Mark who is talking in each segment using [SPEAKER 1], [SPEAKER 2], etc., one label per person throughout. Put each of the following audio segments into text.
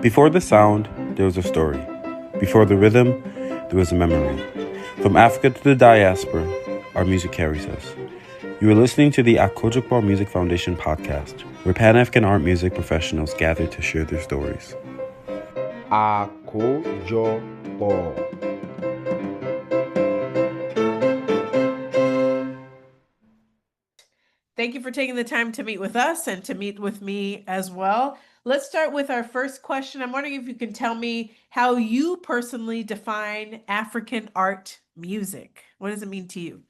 [SPEAKER 1] Before the sound, there was a story. Before the rhythm, there was a memory. From Africa to the diaspora, our music carries us. You are listening to the Akojokbo Music Foundation podcast, where Pan-African art music professionals gather to share their stories.
[SPEAKER 2] Akojokbo.
[SPEAKER 3] Thank you for taking the time to meet with us and to meet with me as well. Let's start with our first question. I'm wondering if you can tell me how you personally define African art music. What does it mean to you?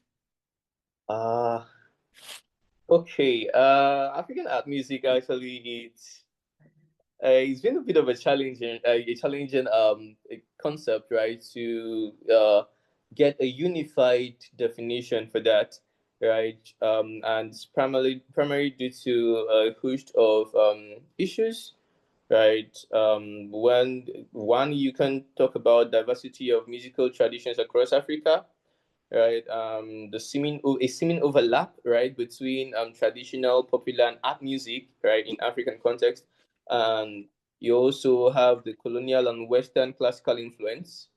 [SPEAKER 4] Okay. African art music actually it's been a bit of a challenging concept, right? To get a unified definition for that, right? And it's primarily due to a host of issues, right? One, you can talk about diversity of musical traditions across Africa, right? A seeming overlap, right, between traditional, popular, and art music, right, in African context, and you also have the colonial and Western classical influence,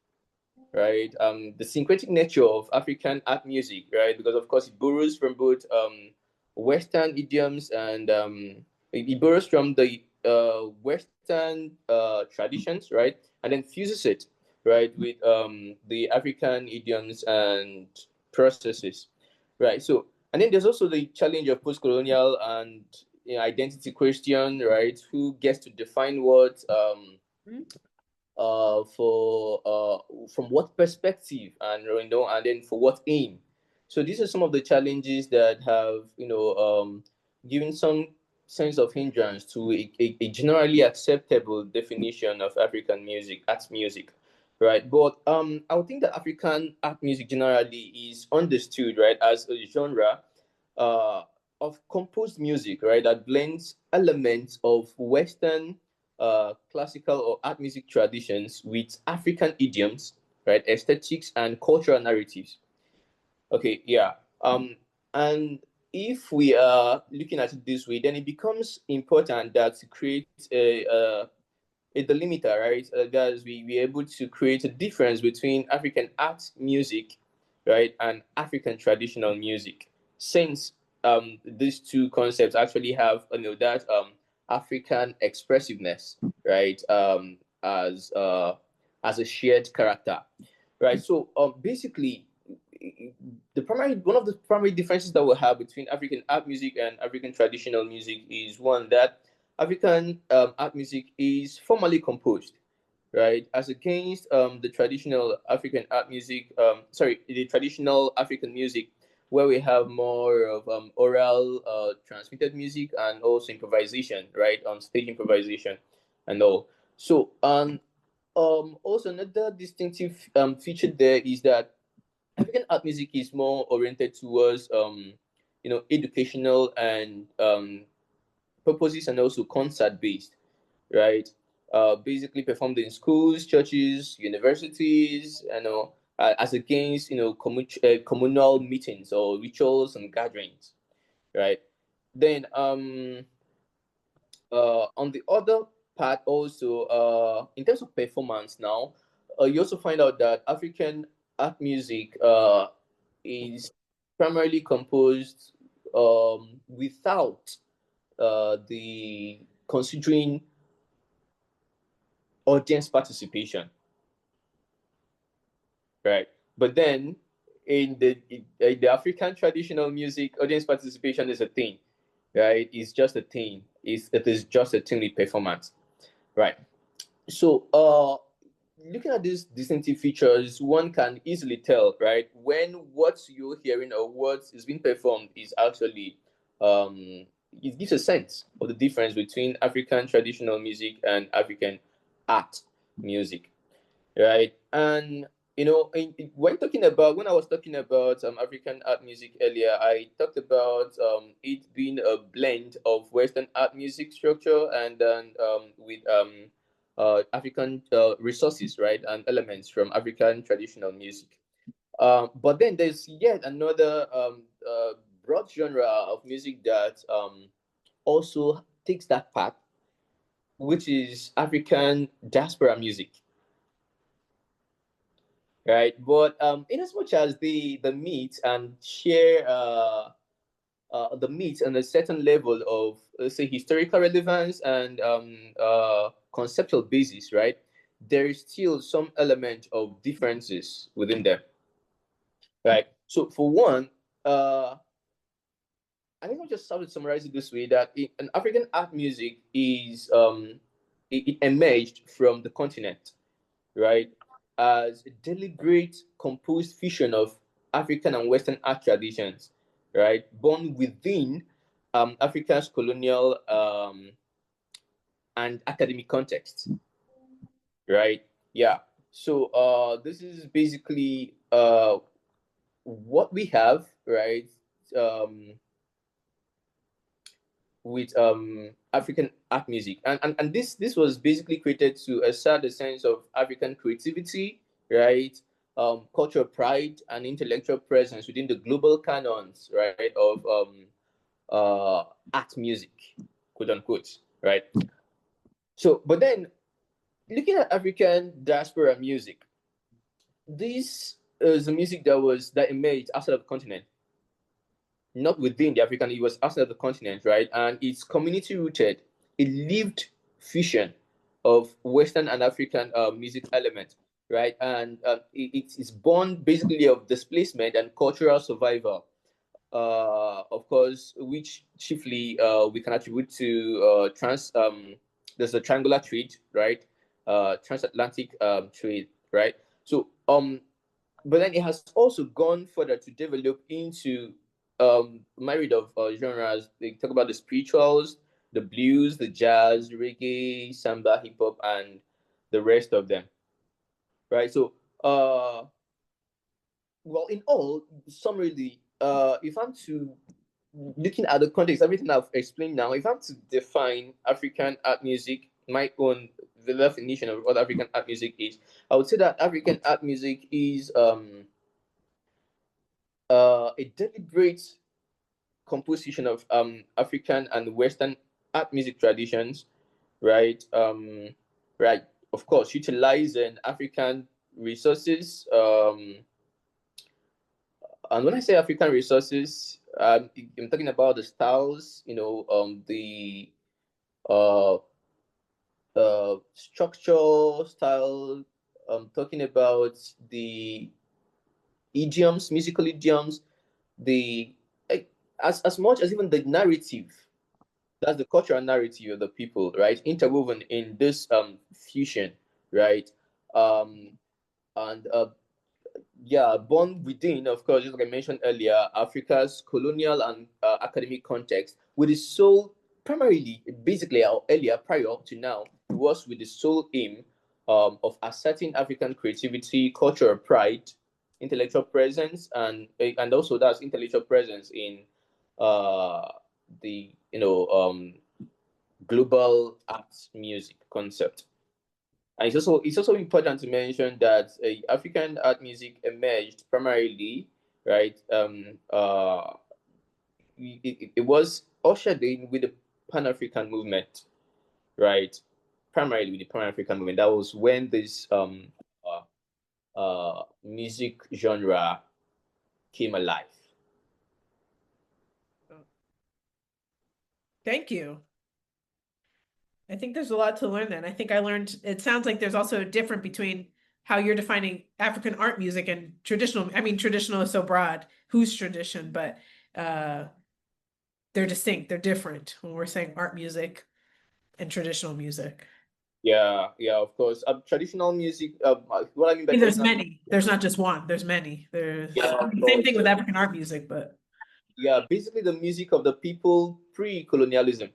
[SPEAKER 4] right? The syncretic nature of African art music, right, because of course it borrows from both Western idioms and it borrows from the Western traditions, right, and then fuses it, right, with the African idioms and processes, right. So, and then there's also the challenge of post-colonial and identity question, right? Who gets to define what? For From what perspective, and and then for what aim. So these are some of the challenges that have given some sense of hindrance to a generally acceptable definition of African music, art music, right? But I would think that African art music generally is understood, right, as a genre uh, of composed music, right, that blends elements of Western classical or art music traditions with African idioms, right, aesthetics and cultural narratives. Okay, yeah. And if we are looking at it this way, then it becomes important that to create a delimiter, right? That we are able to create a difference between African art music, right, and African traditional music, since these two concepts actually have that African expressiveness, right, as a shared character, right? So basically, the primary one of the primary differences that we have between African art music and African traditional music is one that African art music is formally composed, right, as against the traditional African art music. The traditional African music, where we have more of oral, transmitted music and also improvisation, right, on stage improvisation, and all. So, also another distinctive feature there is that African art music is more oriented towards educational and purposes, and also concert based, right? Basically performed in schools, churches, universities, as against communal meetings or rituals and gatherings, right? Then on the other part, also in terms of performance now, you also find out that African art music is primarily composed without the considering audience participation, right? But then in the African traditional music, audience participation is a thing, right? It's just a thing. It is just a thing with performance, right? So looking at these distinctive features, one can easily tell, right, when what you're hearing or what is being performed is actually it gives a sense of the difference between African traditional music and African art music, right? And when I was talking about African art music earlier, I talked about it being a blend of Western art music structure and then with African resources, right, and elements from African traditional music. But then there's yet another broad genre of music that also takes that path, which is African diaspora music, right? But in as much as the meet and share the meet on a certain level of, let's say, historical relevance and conceptual basis, right? There is still some element of differences within them, right? So for one, I think I'll just start to summarize it this way: that an African art music is it emerged from the continent, right, as a deliberate composed fusion of African and Western art traditions, right, born within Africa's colonial and academic context, right? Yeah. So this is basically what we have, right? Um, with African art music, and this was basically created to assert a sense of African creativity, right? Cultural pride and intellectual presence within the global canons, right, of art music, quote unquote, right? So, but then looking at African diaspora music, this is a music that emerged outside of the continent, not within the African, it was outside of the continent, right? And it's community rooted, a lived fusion of Western and African music elements, right? And it's born basically of displacement and cultural survival, of course, which chiefly we can attribute to there's a triangular trade, right? Transatlantic trade, right? So but then it has also gone further to develop into myriad of genres. They talk about the spirituals, the blues, the jazz, reggae, samba, hip hop, and the rest of them, right? So well, in all, summarily, if I'm to looking at the context, everything I've explained now, if I'm to define African art music, my own the definition of what African art music is, I would say that African art music is a deliberate composition of African and Western art music traditions, right? Right, of course, utilizing African resources. And when I say African resources, I'm talking about the styles, the uh, structure style. I'm talking about the idioms, musical idioms, the as much as even the narrative. That's the cultural narrative of the people, right? Interwoven in this fusion, right? Um, and yeah, born within, of course, just like I mentioned earlier, Africa's colonial and academic context, with its sole, primarily, basically, earlier, prior to now, it was with the sole aim of asserting African creativity, cultural pride, intellectual presence, and also that's intellectual presence in the global arts music concept. And it's also important to mention that African art music emerged primarily, right? It was ushered in with the Pan African movement, right? Primarily with the Pan African movement. That was when this music genre came alive.
[SPEAKER 3] Thank you. I think there's a lot to learn then. I think I learned, it sounds like there's also a difference between how you're defining African art music and traditional. I mean, traditional is so broad, whose tradition, but they're distinct, they're different when we're saying art music and traditional music.
[SPEAKER 4] Yeah, yeah, of course. Traditional music. What I mean by
[SPEAKER 3] And there's
[SPEAKER 4] traditional music,
[SPEAKER 3] many. There's not just one. There's many. There's
[SPEAKER 4] yeah, of
[SPEAKER 3] same thing
[SPEAKER 4] course.
[SPEAKER 3] with African art music, but
[SPEAKER 4] Yeah, basically the music of the people pre-colonialism,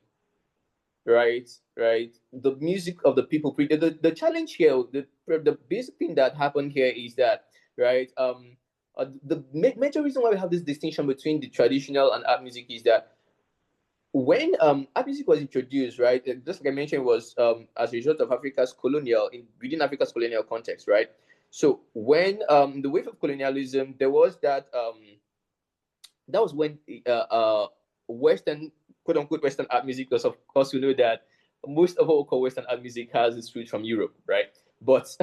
[SPEAKER 4] right, the music of the people the challenge here, the basic thing that happened here is that, right, the major reason why we have this distinction between the traditional and art music is that when art music was introduced, right, just like I mentioned, was as a result of within Africa's colonial context, right? So when the wave of colonialism, there was that was when Western, quote unquote, Western art music, because of course we know that most of what we call Western art music has its roots from Europe, right? But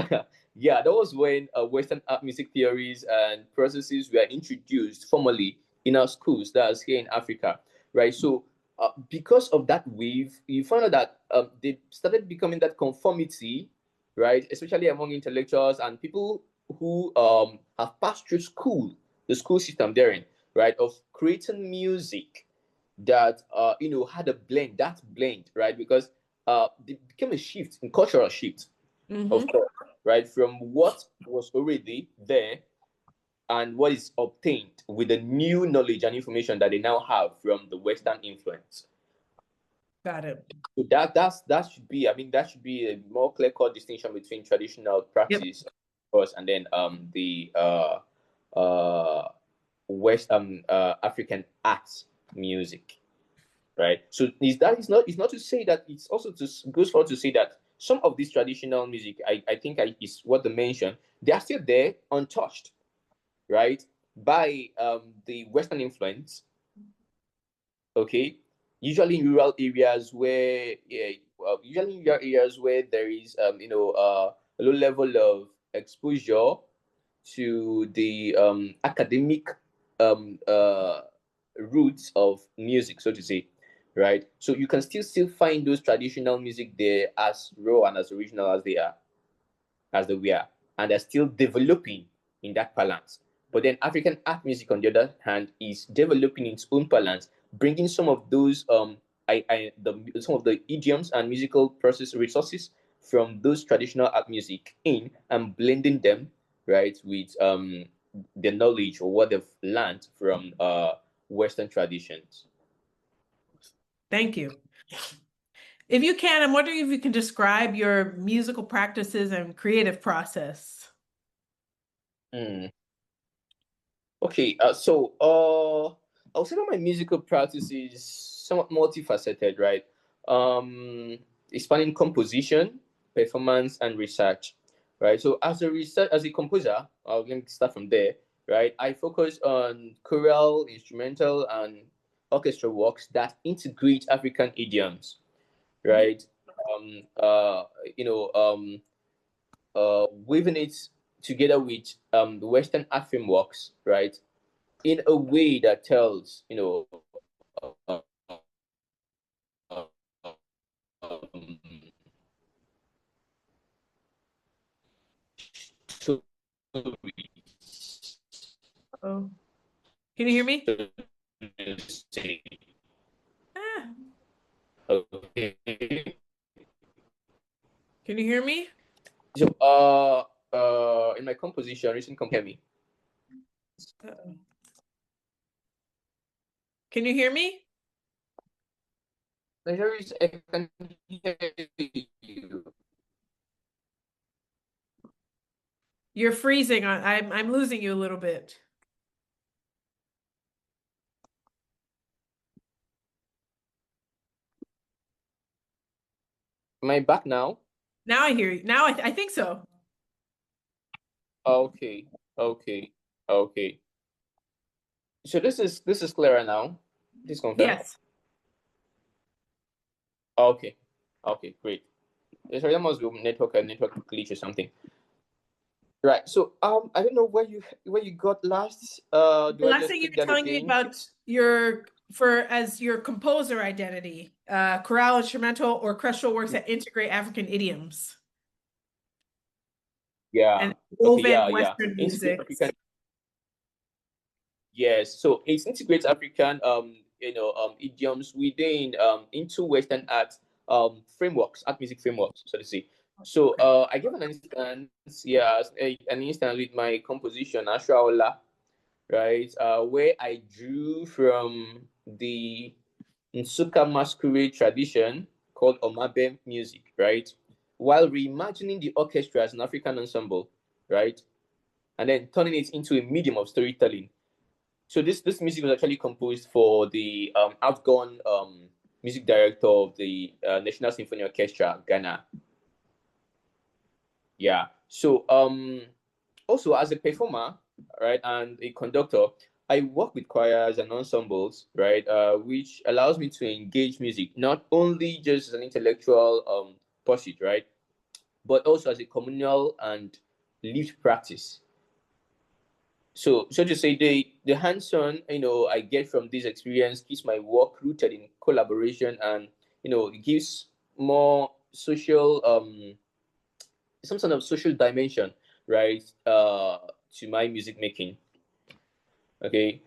[SPEAKER 4] yeah, that was when Western art music theories and processes were introduced formally in our schools, that's here in Africa, right? So because of that wave, you find out that they started becoming that conformity, right? Especially among intellectuals and people who have passed through school, the school system therein, right, of creating music that had a blend, that blend, right? Because it became a shift, in cultural shift, of course, right, from what was already there and what is obtained with the new knowledge and information that they now have from the Western influence.
[SPEAKER 3] Got it.
[SPEAKER 4] So that should be, I mean, that should be a more clear-cut distinction between traditional practice, of course, and then the West African arts music, right? So it's not to say that, it's also to goes for to say that some of this traditional music, I think is what they mentioned, they are still there untouched, right, by the Western influence. Okay, usually in rural areas where usually in rural areas where there is a low level of exposure to the academic um, uh, roots of music, so to say, right? So you can still find those traditional music there as raw and as original as they are, as they were, and they're still developing in that balance. But then African art music, on the other hand, is developing its own balance, bringing some of those some of the idioms and musical process resources from those traditional art music in and blending them, right, with the knowledge or what they've learned from Western traditions.
[SPEAKER 3] Thank you. If you can, I'm wondering if you can describe your musical practices and creative process.
[SPEAKER 4] Okay, I'll say that my musical practice is somewhat multifaceted, right? It's spanning composition, performance, and research, right? So as a composer, let me start from there, right? I focus on choral, instrumental, and orchestral works that integrate African idioms, right? Um, uh, you know, um, Weaving it together with the Western art frameworks, right, in a way that tells, uh, um,
[SPEAKER 3] Oh, can you hear me? Ah,
[SPEAKER 4] okay.
[SPEAKER 3] can you hear me?
[SPEAKER 4] So, in my composition, recently compare me.
[SPEAKER 3] Uh-oh. Can you hear me?
[SPEAKER 4] I can hear you.
[SPEAKER 3] You're freezing. I'm losing you a little bit.
[SPEAKER 4] Am I back now?
[SPEAKER 3] Now I hear you. Now I think so.
[SPEAKER 4] Okay, okay, okay. So this is clearer now. Please confirm.
[SPEAKER 3] Yes.
[SPEAKER 4] Okay, okay, great. Sorry, that must be a network glitch or something. Right. So I don't know where you got last.
[SPEAKER 3] The
[SPEAKER 4] Do I
[SPEAKER 3] last
[SPEAKER 4] just
[SPEAKER 3] thing you
[SPEAKER 4] take
[SPEAKER 3] were
[SPEAKER 4] that
[SPEAKER 3] telling me
[SPEAKER 4] again?
[SPEAKER 3] about as your composer identity, chorale, instrumental, or orchestral works that integrate African idioms
[SPEAKER 4] Yeah.
[SPEAKER 3] and
[SPEAKER 4] Okay.
[SPEAKER 3] woven
[SPEAKER 4] Yeah. Yeah.
[SPEAKER 3] Western
[SPEAKER 4] Integrate
[SPEAKER 3] music.
[SPEAKER 4] African. Yes. So it integrates African idioms within into Western art frameworks, art music frameworks, so to say. So I give an instance. Yeah, an instance with my composition Ashraola, right? Where I drew from the Nsuka masquerade tradition called Omabe music, right? While reimagining the orchestra as an African ensemble, right? And then turning it into a medium of storytelling. So this music was actually composed for the outgone music director of the National Symphony Orchestra, Ghana. Yeah. So also as a performer, right, and a conductor, I work with choirs and ensembles, right, which allows me to engage music not only just as an intellectual pursuit, right, but also as a communal and lived practice. So to say, the hands-on, I get from this experience keeps my work rooted in collaboration, and it gives more social, some sort of social dimension, right, to my music making. Okay.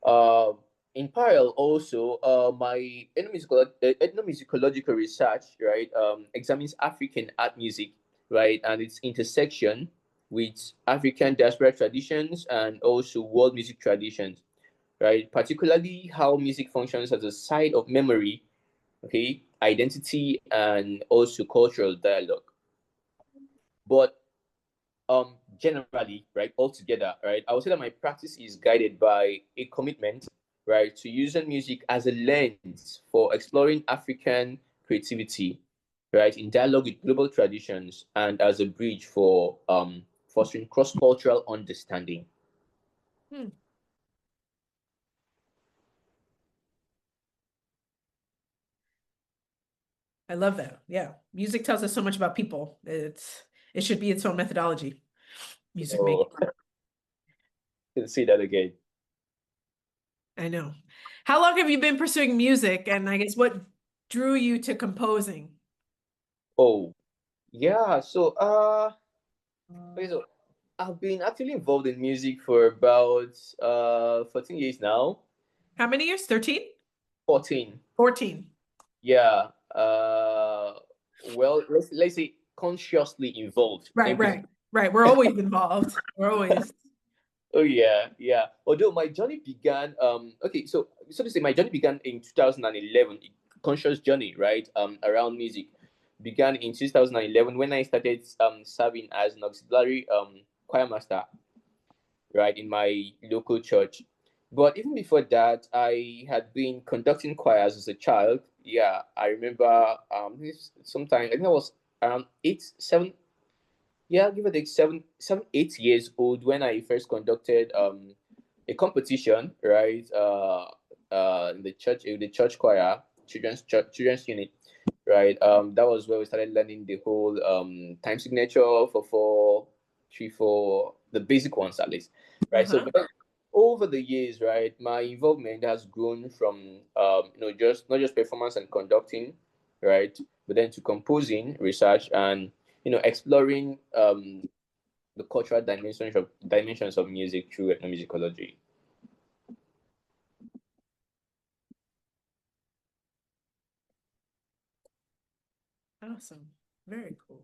[SPEAKER 4] Uh, in parallel, also, my ethnomusicological research, right, examines African art music, right, and its intersection with African diaspora traditions and also world music traditions, right, particularly how music functions as a site of memory, okay, identity, and also cultural dialogue. But generally, right, altogether, right, I would say that my practice is guided by a commitment, right, to using music as a lens for exploring African creativity, right, in dialogue with global traditions, and as a bridge for fostering cross-cultural understanding.
[SPEAKER 3] Hmm. I love that. Yeah. Music tells us so much about people. It should be its own methodology, music making.
[SPEAKER 4] So let's see that again.
[SPEAKER 3] I know. How long have you been pursuing music? And I guess what drew you to composing?
[SPEAKER 4] Oh, yeah. Okay, so I've been actually involved in music for about 14 years now.
[SPEAKER 3] How many years? 13?
[SPEAKER 4] 14.
[SPEAKER 3] 14.
[SPEAKER 4] Yeah. Well, let's say consciously involved. Let me
[SPEAKER 3] Right,
[SPEAKER 4] put it.
[SPEAKER 3] right, right. We're always involved. We're always.
[SPEAKER 4] Oh yeah, yeah. Although my journey began, okay, so to say, my journey began in 2011. Conscious journey, right? Around music began in 2011 when I started serving as an auxiliary choir master, right, in my local church. But even before that, I had been conducting choirs as a child. Yeah, I remember sometime, I think I was around 8, 7, yeah, give or take 8 years old when I first conducted a competition, right? In the church choir, children's unit, right? That was where we started learning the whole time signature for 4, 3, 4, the basic ones at least, right? So,
[SPEAKER 3] Uh-huh.
[SPEAKER 4] but then over the years, right, my involvement has grown from just not just performance and conducting, right, but then to composing, research, and exploring the cultural dimensions of music through ethnomusicology.
[SPEAKER 3] Awesome. Very cool.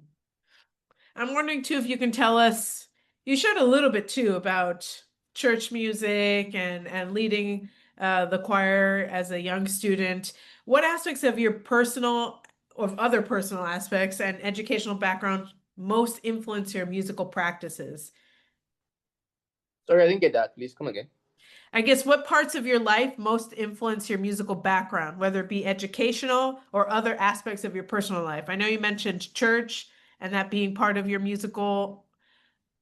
[SPEAKER 3] I'm wondering too if you can tell us, you shared a little bit too about church music and leading the choir as a young student. What aspects of your personal or other personal aspects and educational background most influence your musical practices?
[SPEAKER 4] Sorry, I didn't get that. Please come again.
[SPEAKER 3] I guess what parts of your life most influence your musical background, whether it be educational or other aspects of your personal life? I know you mentioned church and that being part of your musical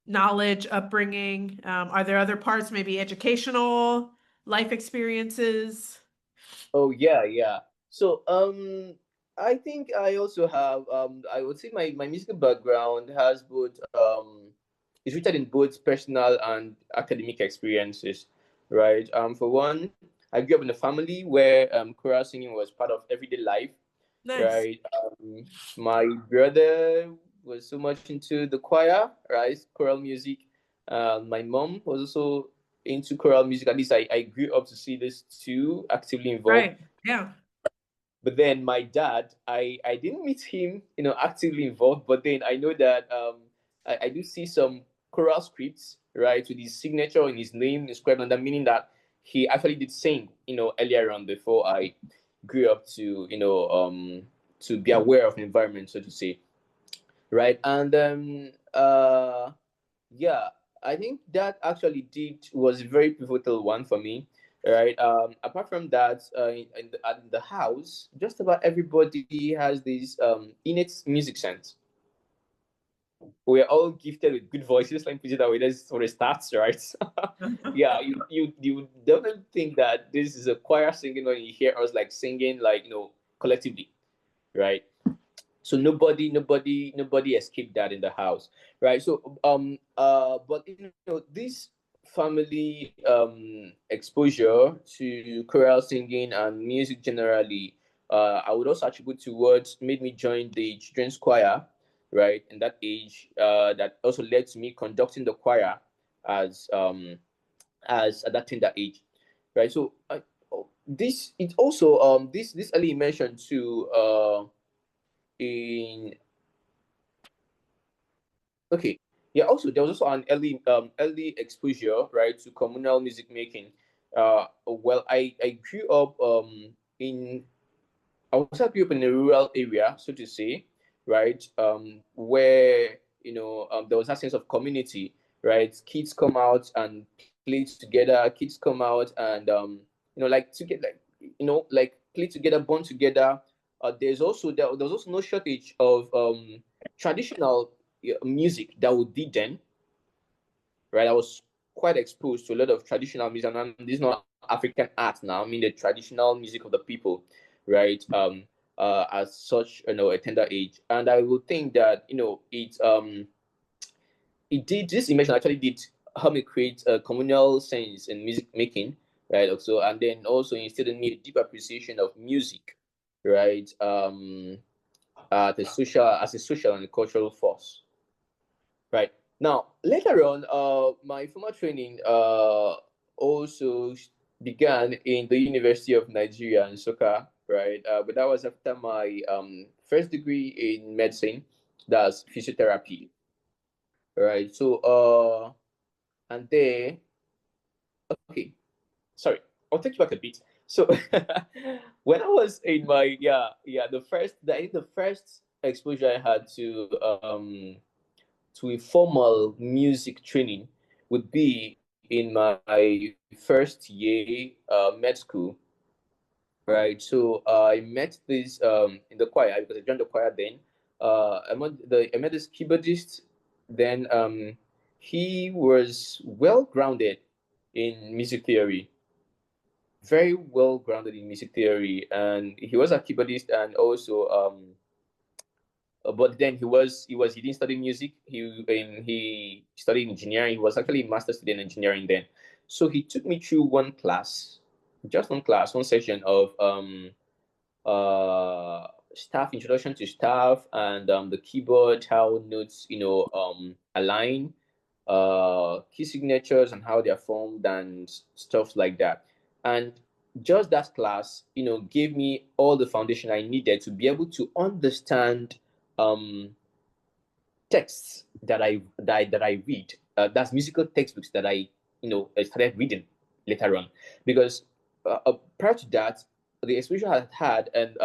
[SPEAKER 3] knowledge, upbringing. Are there other parts, maybe educational, life experiences?
[SPEAKER 4] Oh yeah, yeah. So I think I also have I would say my musical background has both is rooted in both personal and academic experiences, right? For one, I grew up in a family where choral singing was part of everyday life,
[SPEAKER 3] Nice.
[SPEAKER 4] right? My brother was so much into the choir, right? Choral music. My mom was also into choral music. At least I grew up to see this two actively involved.
[SPEAKER 3] Right. Yeah.
[SPEAKER 4] But then my dad, I didn't meet him, actively involved. But then I know that I do see some choral scripts, right, with his signature and his name inscribed on that, meaning that he actually did sing, earlier on before I grew up to be aware of the environment, so to say, right? And yeah, I think that actually did was a very pivotal one for me, right? Apart from that, in the house, just about everybody has this innate music sense, we're all gifted with good voices. Let me put it that way. That's for the starts, right? Yeah, you definitely think that this is a choir singing when you hear us like singing like collectively, right? So nobody escaped that in the house, right? So but this family exposure to choral singing and music generally, I would also attribute to what made me join the children's choir, right? In that age, that also led to me conducting the choir as at that tender age, right? So this it also this early mentioned to in okay, yeah. Also, there was also an early exposure, right, to communal music making. Well, I grew up in I was grew up in a rural area, so to say, right, where there was that sense of community, right? Kids come out and play together. Kids come out and like to get like like play together, bond together. There was also no shortage of traditional music that we did then, right? I was quite exposed to a lot of traditional music, and this is not African art now. I mean the traditional music of the people, right? At such a tender age, and I would think that it did this immersion actually did help me create a communal sense in music making, right? Also, and then also instilled in me a deep appreciation of music, right? As a social and cultural force. Right. Now, later on, my formal training also began in the University of Nigeria in Soka, right? But that was after my first degree in medicine, that's physiotherapy, right? So, and there, okay, sorry, I'll take you back a bit. So, when I was in my the first exposure I had to a formal music training would be in my first year med school, right? So I met this in the choir because I joined the choir then. I met this keyboardist. Then he was well grounded in music theory, very well grounded in music theory, and he was a keyboardist and also but then he didn't study music. He studied engineering. He was actually a master student in engineering then. So he took me through one class, just one class, one session of staff introduction to staff and the keyboard, how notes align, key signatures and how they are formed and stuff like that. And just that class, gave me all the foundation I needed to be able to understand um, texts that I read. That's musical textbooks that I started reading later on, because prior to that, the exposure I had had and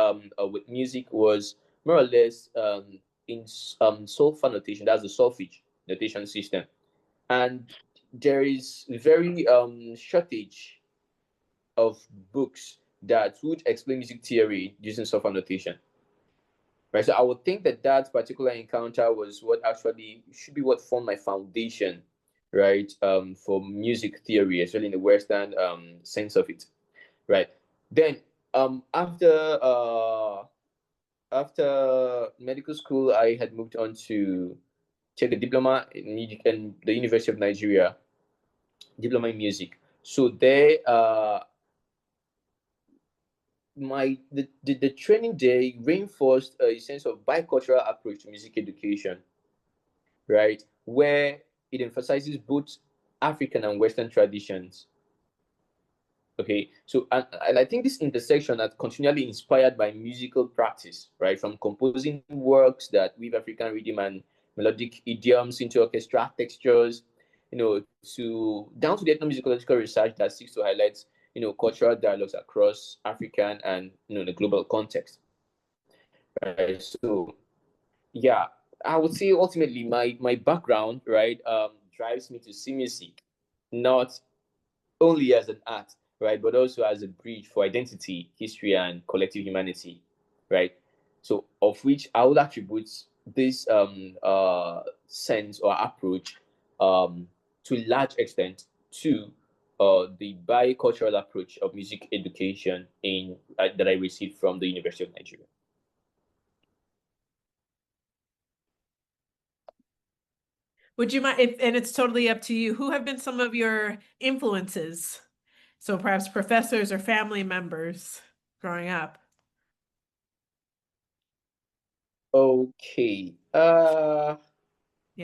[SPEAKER 4] with music was more or less in solfa notation. That's the solfege notation system, and there is very shortage of books that would explain music theory using solfa notation. Right, so I would think that that particular encounter was what actually should be what formed my foundation, right, for music theory, especially in the Western sense of it, right. Then after medical school, I had moved on to take a diploma in the University of Nigeria, diploma in music. So there, the training day reinforced a sense of bicultural approach to music education, right, where it emphasizes both African and Western traditions. Okay, so and I think this intersection is continually inspired by musical practice, right, from composing works that weave African rhythm and melodic idioms into orchestral textures, to down to the ethnomusicological research that seeks to highlight, cultural dialogues across African and the global context. Right. So yeah, I would say ultimately my background, right, drives me to see music not only as an art, right, but also as a bridge for identity, history, and collective humanity, right. So of which I would attribute this sense or approach to a large extent to the bicultural approach of music education in that I received from the University of Nigeria.
[SPEAKER 3] Would you mind, and it's totally up to you, who have been some of your influences? So perhaps professors or family members growing up.
[SPEAKER 4] Okay.
[SPEAKER 3] Yeah,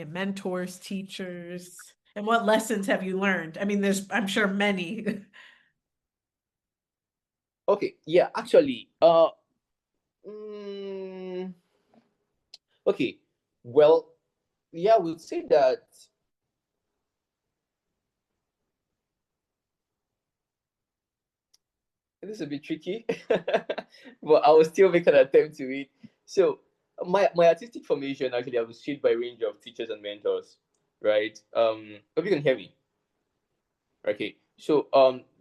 [SPEAKER 3] mentors, teachers, and what lessons have you learned? I mean, I'm sure many.
[SPEAKER 4] Okay. Yeah. Actually. Mm, okay. Well. Yeah. We'll say that. This is a bit tricky, but I will still make an attempt to it. So my artistic formation actually I was shaped by a range of teachers and mentors, right? Hope you can hear me. Okay. So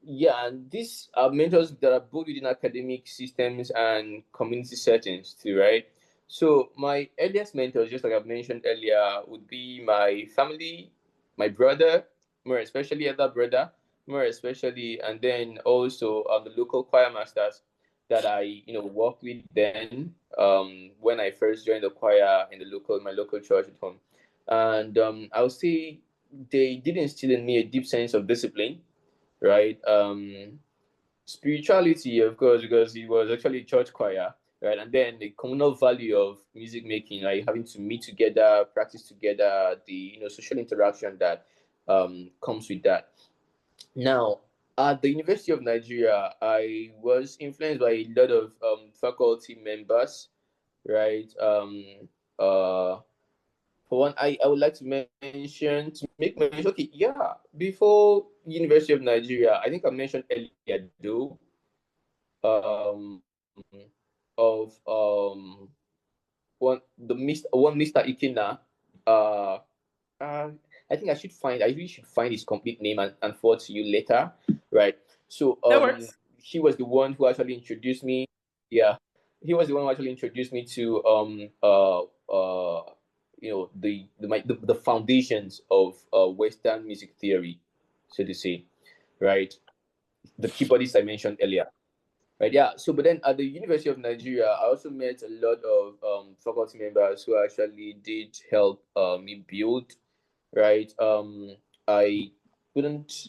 [SPEAKER 4] yeah, and these are mentors that are both within academic systems and community settings too, right? So my earliest mentors, just like I've mentioned earlier, would be my family, my brother, more especially elder brother, more especially, and then also the local choir masters that I worked with then when I first joined the choir in my local church at home, and I would say they did instill in me a deep sense of discipline, right? Spirituality, of course, because it was actually church choir, right? And then the communal value of music making, like having to meet together, practice together, the social interaction that comes with that. Now, at the University of Nigeria, I was influenced by a lot of faculty members, right? Uh, for one, I would like to make mention. Okay, yeah. Before University of Nigeria, I think I mentioned earlier, though, um, of one Mr. Ikina. Uh, uh, I think I really should find his complete name and forward to you later, right? So
[SPEAKER 3] That works.
[SPEAKER 4] he was the one who actually introduced me. Yeah, he was the one who actually introduced me to the foundations of Western music theory, so to say, right? The keyboardist I mentioned earlier. Right, yeah. So, but then at the University of Nigeria, I also met a lot of faculty members who actually did help me build. Right. I couldn't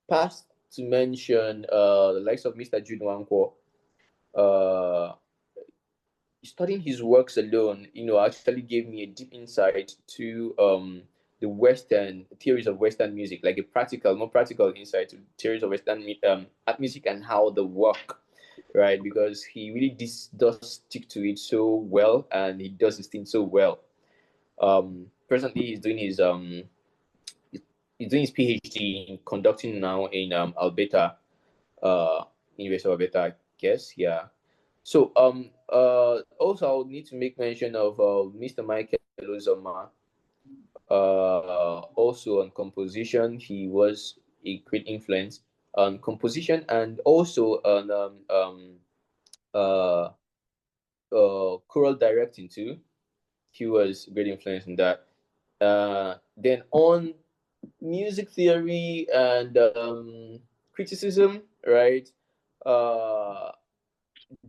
[SPEAKER 4] pass to mention the likes of Mr. Jude Wanko. Uh, Studying his works alone, actually gave me a deep insight to the Western theories of Western music, like more practical insight to theories of Western art music and how they work, right? Because he really does stick to it so well, and he does his thing so well. Presently, he's doing his PhD in conducting now in Alberta, uh, University of Alberta, I guess. Yeah. So also I would need to make mention of Mr. Michael Ozoma. Also on composition, he was a great influence on composition and also on uh, choral directing too. He was a great influence in that. Then on music theory and criticism, right? Uh,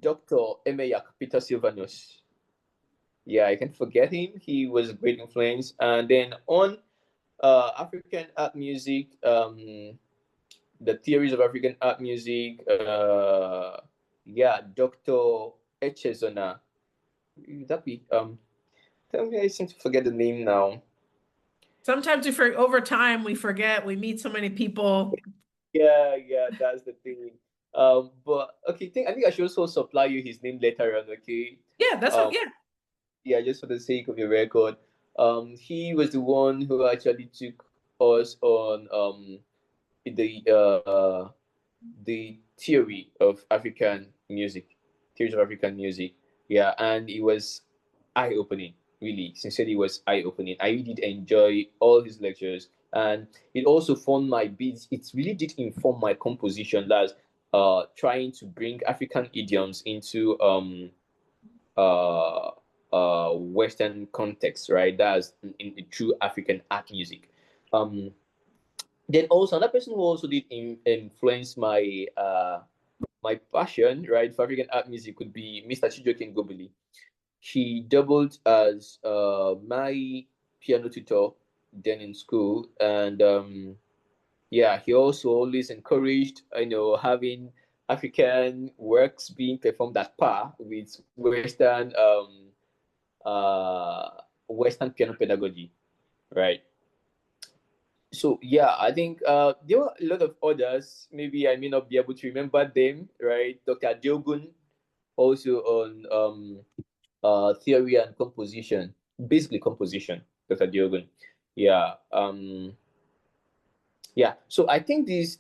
[SPEAKER 4] Dr. Emeyak Peter Silvanus. Yeah, I can forget him. He was a great influence. And then on African art music, the theories of African art music, yeah, Dr. Echezona. That be tell me, I seem to forget the name now.
[SPEAKER 3] Sometimes over time we forget, we meet so many people.
[SPEAKER 4] Yeah, that's the thing. But okay, I think I should also supply you his name later on. Okay.
[SPEAKER 3] Yeah, that's
[SPEAKER 4] Um,
[SPEAKER 3] what, yeah.
[SPEAKER 4] yeah, just for the sake of your record. He was the one who actually took us on the theories of African music. Yeah, and it was eye opening. Really, sincerely, it was eye opening. I really did enjoy all his lectures, and it also formed my beats. It really did inform my composition. That's trying to bring African idioms into uh Western context, right? That's in true African art music. Um, then also another person who also did influence my passion, right, for African art music would be Mr. Chijoke Ngobili. He doubled as my piano tutor then in school, and yeah, he also always encouraged, having African works being performed at par with uh, Western piano pedagogy, right? So yeah, I think there were a lot of others. Maybe I may not be able to remember them, right? Dr. Diogun also on theory and composition, basically composition. Dr. Diogun, yeah. Yeah, so I think these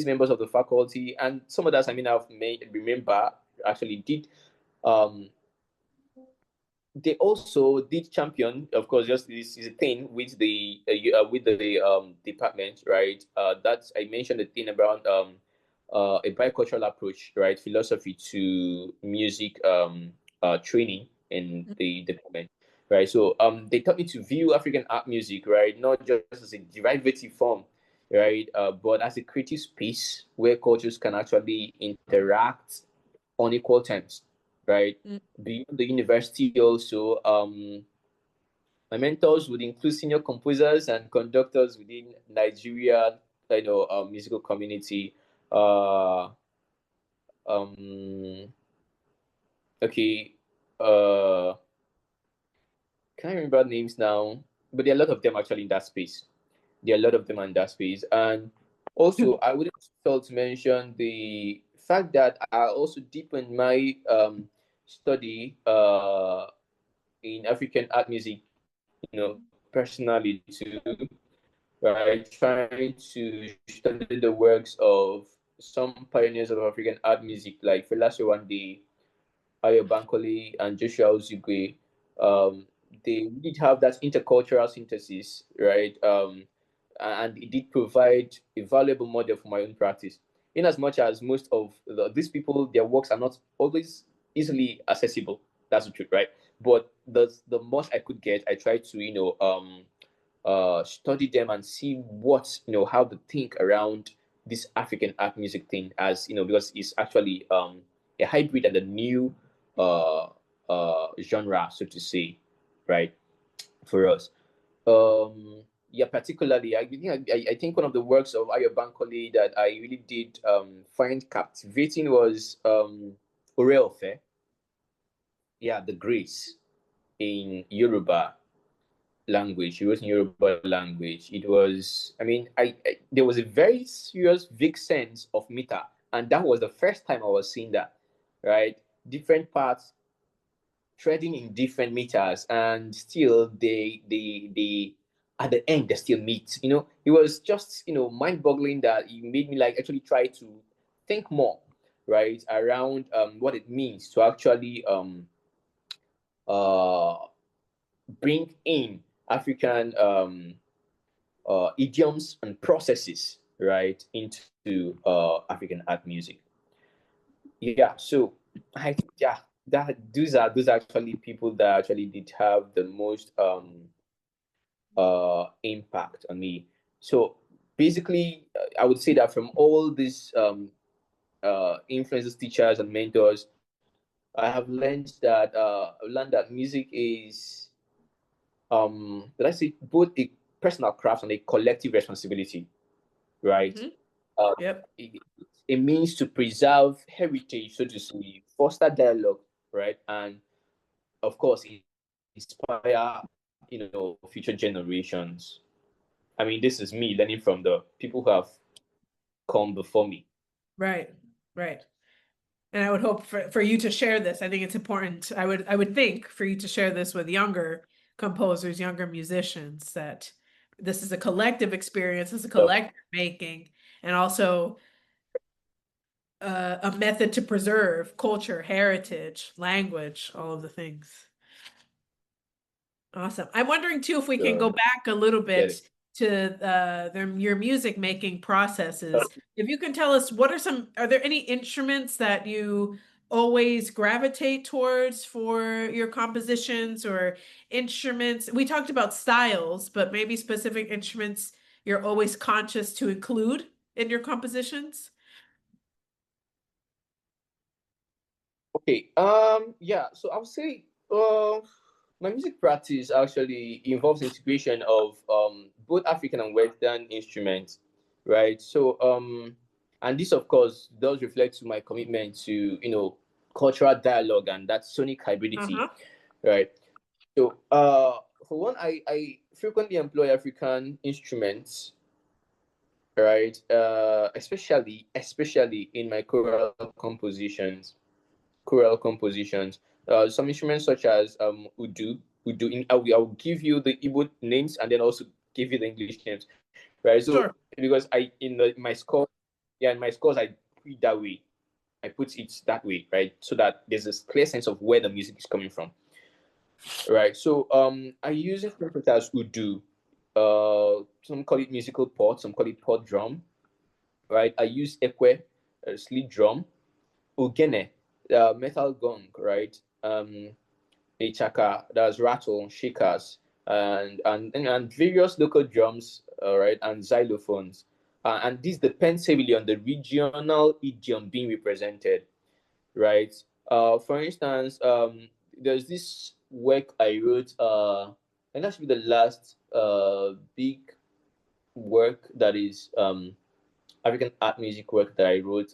[SPEAKER 4] members of the faculty and some others I mean I've made remember actually did um they also did champion, of course, just this is a thing with the department, right? That's I mentioned the thing about a bicultural approach, right? Philosophy to music training in the department, right? So they taught me to view African art music, right, not just as a derivative form, right, but as a creative space where cultures can actually interact on equal terms, right? Beyond the university also, my mentors would include senior composers and conductors within Nigeria, musical community. Uh, um, okay, uh, can't remember names now, but there are a lot of them actually in that space. There are a lot of them in that space, and also I wouldn't fail to mention the fact that I also deepened my study in African art music, personally too, right? Trying to study the works of some pioneers of African art music like Fela Sowande, Ayo Bankole, and Joshua Ozigwe. They did have that intercultural synthesis, right? And it did provide a valuable model for my own practice. In as much as most of these people, their works are not always easily accessible. That's the truth, right? But the most I could get, I tried to, study them and see what, how to think around this African art music thing, as because it's actually a hybrid and a new uh, genre, so to say, right, for us. Yeah, particularly, I think one of the works of Ayo Bankole that I really did find captivating was Oreofe. Yeah, the Grace in Yoruba language. It was in Yoruba language. It was, I mean, there was a very serious, vague sense of meter, and that was the first time I was seeing that, right? Different parts trading in different meters, and still they at the end they still meet. It was just mind-boggling that it made me like actually try to think more, right, around what it means to actually uh bring in African idioms and processes, right, into African art music. Yeah, so I think yeah, that those are actually people that actually did have the most impact on me. So basically, I would say that from all these influences, teachers, and mentors, I have learned that music is let's say both a personal craft and a collective responsibility, right?
[SPEAKER 3] Mm-hmm.
[SPEAKER 4] Uh,
[SPEAKER 3] Yep.
[SPEAKER 4] it means to preserve heritage, so to say, foster dialogue, right, and of course inspire future generations. I mean, this is me learning from the people who have come before me.
[SPEAKER 3] Right. Right. And I would hope for you to share this. I think it's important. I would think for you to share this with younger composers, younger musicians, that this is a collective experience, it's a
[SPEAKER 4] Yep.
[SPEAKER 3] collective making, and also a method to preserve culture, heritage, language, all of the things. Awesome. I'm wondering too if we can go
[SPEAKER 4] Sure.
[SPEAKER 3] back a little
[SPEAKER 4] Get
[SPEAKER 3] bit
[SPEAKER 4] it.
[SPEAKER 3] to your music making processes. If you can tell us are there any instruments that you always gravitate towards for your compositions or instruments? We talked about styles, but maybe specific instruments you're always conscious to include in your compositions?
[SPEAKER 4] Okay. Yeah. So I would say, my music practice actually involves integration of both African and Western instruments, right? So and this of course does reflect to my commitment to cultural dialogue and that sonic hybridity,
[SPEAKER 3] Uh-huh.
[SPEAKER 4] right? So for one, I frequently employ African instruments, right? Especially in my choral compositions. Some instruments such as udu. I will give you the Igbo names and then also give you the English names, right? So
[SPEAKER 3] Sure.
[SPEAKER 4] because my score, yeah, in my scores I put it that way. I put it that way, right? So that there's a clear sense of where the music is coming from, right? So I use instruments such as udu. Some call it musical pot, some call it pot drum, right? I use ekwe, sleep drum, ogene, metal gong, right? A chaka, that's rattle, shakers, and various local drums, right, and xylophones. And this depends heavily on the regional idiom being represented, right? For instance, there's this work I wrote, and that should be the last big work that is African art music work that I wrote.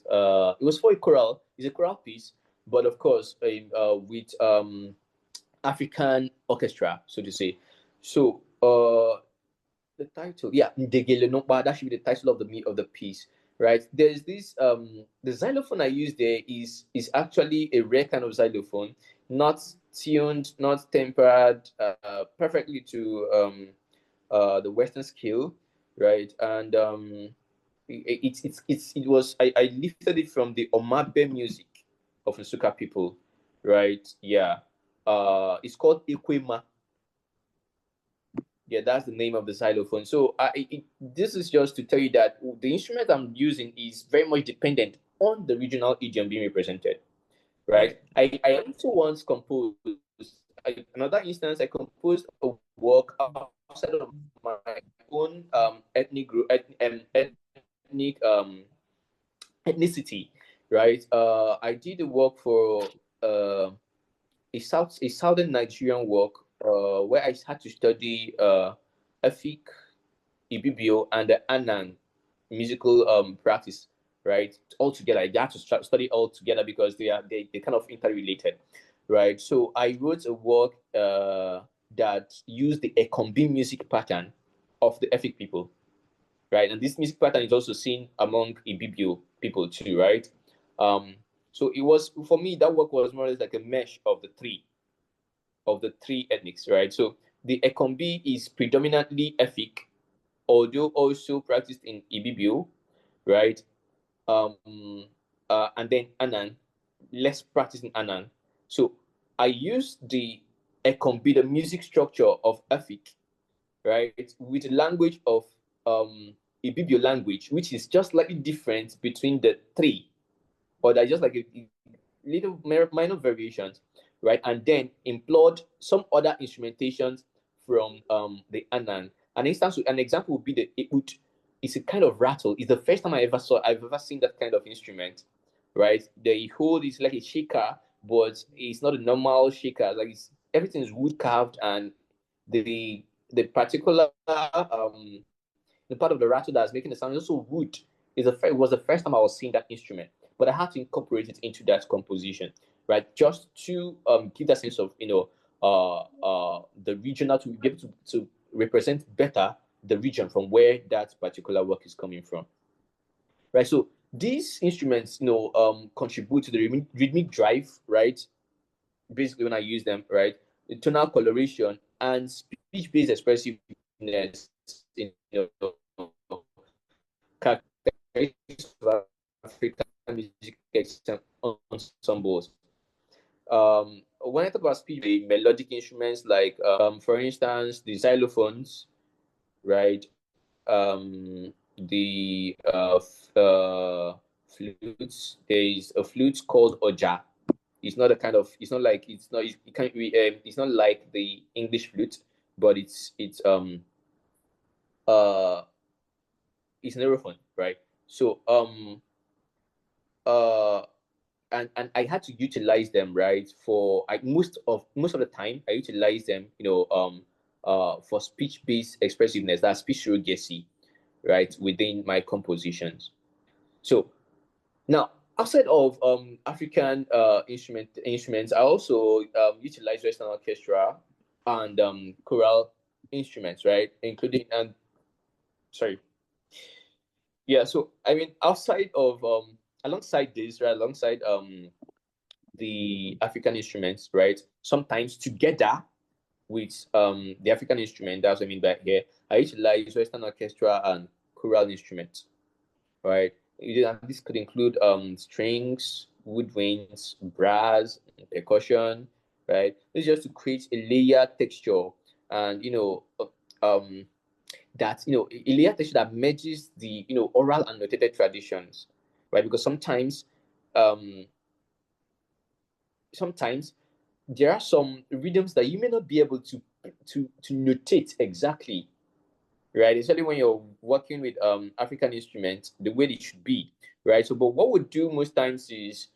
[SPEAKER 4] It was for a choral. It's a choral piece, but of course, with African orchestra, so to say. So the title, yeah, Ndegele Nomba, that should be the title of the piece, right? There's this the xylophone I use there is actually a rare kind of xylophone, not tuned, not tempered perfectly to the Western scale, right? And it was I lifted it from the Omabe music of Nsuka people, right? Yeah. It's called Ekwema. Yeah, that's the name of the xylophone. So this is just to tell you that the instrument I'm using is very much dependent on the regional idiom being represented, right?
[SPEAKER 3] Right.
[SPEAKER 4] I also once composed another instance. I composed a work outside of my own ethnic group, ethnic ethnicity, right? I did a work for uh, a southern Nigerian work where I had to study Efik, Ibibio, and the Anan musical practice, right? All together, I had to study all together because they kind of interrelated, right? So I wrote a work that used the Ekombi music pattern of the Efik people, right? And this music pattern is also seen among Ibibio people too, right? Um, so it was for me that work was more or less like a mesh of the three ethnics, right? So the Ekombi is predominantly Efik, although also practiced in Ibibio, right? And then Anan, less practiced in Anan. So I use the Ekombi, the music structure of Efik, right, with the language of Ibibio language, which is just slightly different between the three, or there's just like a little minor variations, right? And then employed some other instrumentations from the Anan. An example would be the Eut. It's a kind of rattle. It's the first time I've ever seen that kind of instrument, right? The hold is like a shaker, but it's not a normal shaker. Like everything is wood carved, and the particular the part of the rattle that's making the sound is also wood. It was the first time I was seeing that instrument, but I had to incorporate it into that composition, right? Just to give that sense of the regional, to be able to represent better the region from where that particular work is coming from, right? So these instruments, contribute to the rhythmic drive, right? Basically, when I use them, right, the tonal coloration and speech-based expressiveness in characteristics of African music ensembles. When I talk about speech, the melodic instruments like, for instance, the xylophones, right? The flutes. There is a flute called oja, It's not a kind of, it's not like, it can't be, it's not like the English flute, but uh it's an aerophone, right? So uh and I had to utilize them, right? For most of the time I utilize them, for speech-based expressiveness, that's speech surrogacy, right, within my compositions. So now, outside of African instruments, I also utilize Western orchestra and choral instruments, right, including and sorry, yeah. So I mean, outside of alongside this, right, alongside the African instruments, right, sometimes together with the African instrument, that's what I mean by here, I utilize Western orchestra and choral instruments, right? This could include strings, woodwinds, brass, percussion, right? This is just to create a layer texture, and um, that a layer texture that merges the oral and notated traditions, right? Because um, sometimes there are some rhythms that you may not be able to notate exactly, right? Especially when you're working with African instruments the way it should be, right? So, but what we do most times is,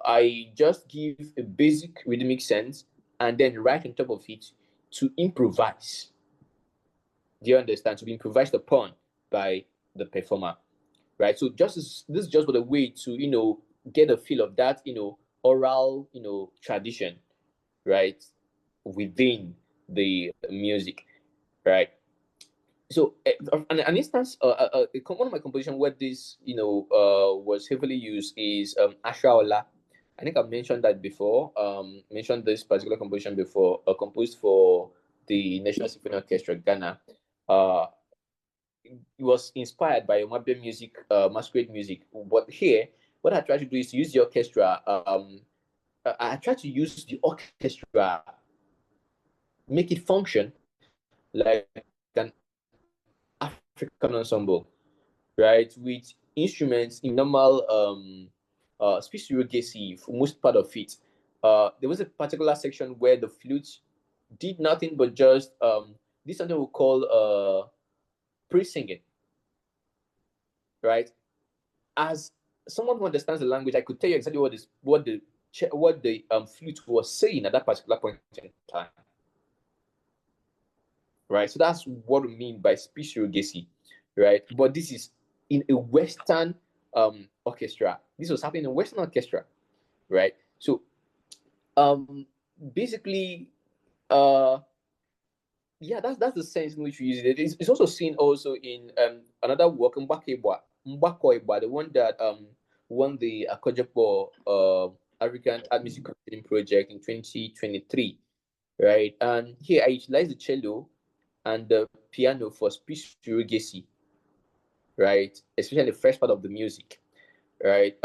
[SPEAKER 4] I just give a basic rhythmic sense and then right on top of it to improvise. Do you understand? To be improvised upon by the performer, right? So this is just what a way to get a feel of that oral tradition, right, within the music, right? So an instance, one of my compositions where this was heavily used is Ashaola. I think I've mentioned that before. Mentioned this particular composition before, composed for the National Symphony Orchestra Ghana. Uh, it was inspired by Omabe music, masquerade music. But here, what I try to do is to use the orchestra. I try to use the orchestra, make it function like an African ensemble, right? With instruments in normal speech surrogacy for most part of it. There was a particular section where the flute did nothing but just this something we call pre-singing, right? As someone who understands the language, I could tell you exactly what the flute was saying at that particular point in time, right? So that's what we mean by speech surrogacy, right? But this is in a Western orchestra. This was happening in a Western orchestra, right? So um, basically, uh, yeah, that's the sense in which we use it. It's also seen also in another work, Mbakoiba, the one that won the Akojopo African Art Music Competition Project in 2023, right? And here I utilize the cello and the piano for speech surrogacy, right? Especially the first part of the music, right?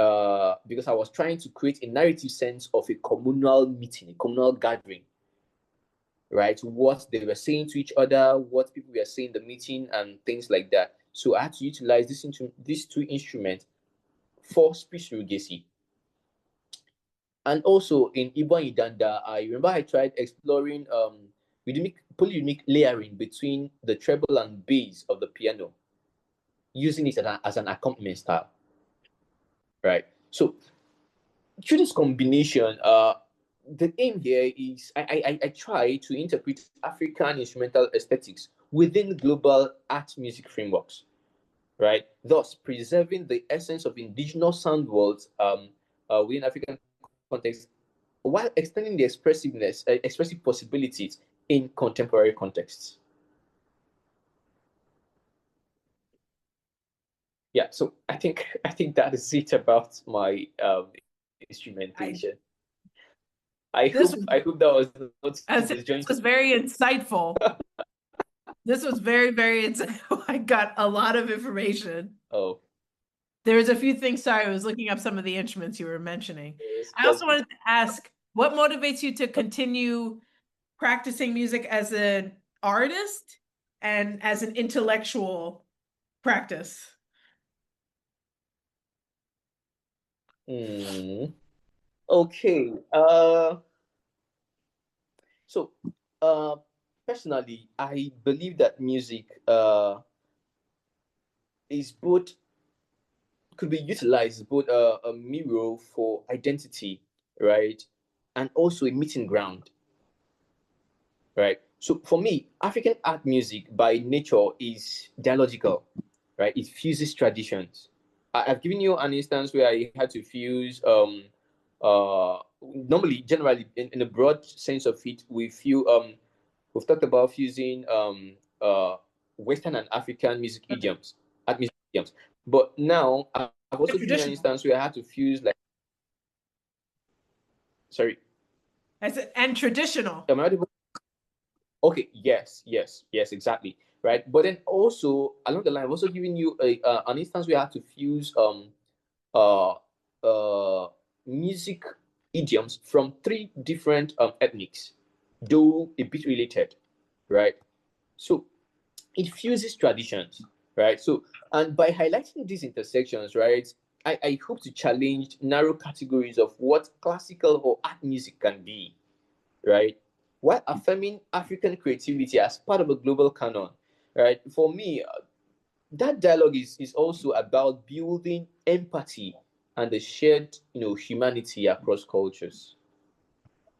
[SPEAKER 4] Because I was trying to create a narrative sense of a communal meeting, a communal gathering, right? What they were saying to each other, what people were saying in the meeting, and things like that. So I had to utilize these two instruments for speech surrogacy. And also in Ibo and Idanda, I remember I tried exploring polyunique layering between the treble and bass of the piano, using it as an accompaniment style, right? So through this combination, the aim here is I try to interpret African instrumental aesthetics within global art music frameworks, right? Thus preserving the essence of indigenous sound worlds within African context, while extending the expressive possibilities in contemporary contexts. Yeah, so I think that is it about my instrumentation. I
[SPEAKER 3] This
[SPEAKER 4] hope I hope that was not
[SPEAKER 3] as this
[SPEAKER 4] disjointed.
[SPEAKER 3] was very insightful. This was very, very insightful. I got a lot of information.
[SPEAKER 4] Oh,
[SPEAKER 3] There's a few things. Sorry, I was looking up some of the instruments you were mentioning.
[SPEAKER 4] yes,
[SPEAKER 3] I also wanted to ask, what motivates you to continue practicing music as an artist and as an intellectual practice?
[SPEAKER 4] mm, Okay. So, uh, personally, I believe that music is both could be utilized as both a mirror for identity, right, and also a meeting ground, right. So for me, African art music by nature is dialogical, right. It fuses traditions. I've given you an instance where I had to fuse normally generally in a broad sense of it we've talked about fusing Western and African music idioms, art music idioms. But now I've also given an
[SPEAKER 3] Traditional.
[SPEAKER 4] instance where I had to fuse like, sorry,
[SPEAKER 3] And traditional.
[SPEAKER 4] am I audible? Okay, yes, exactly, right. But then also along the line, I've also given you an instance where I had to fuse uh uh music idioms from three different ethnics, though a bit related, right? So it fuses traditions, right? So, and by highlighting these intersections, right, I hope to challenge narrow categories of what classical or art music can be, right? While affirming African creativity as part of a global canon, right? For me, that dialogue is also about building empathy and the shared, humanity across cultures.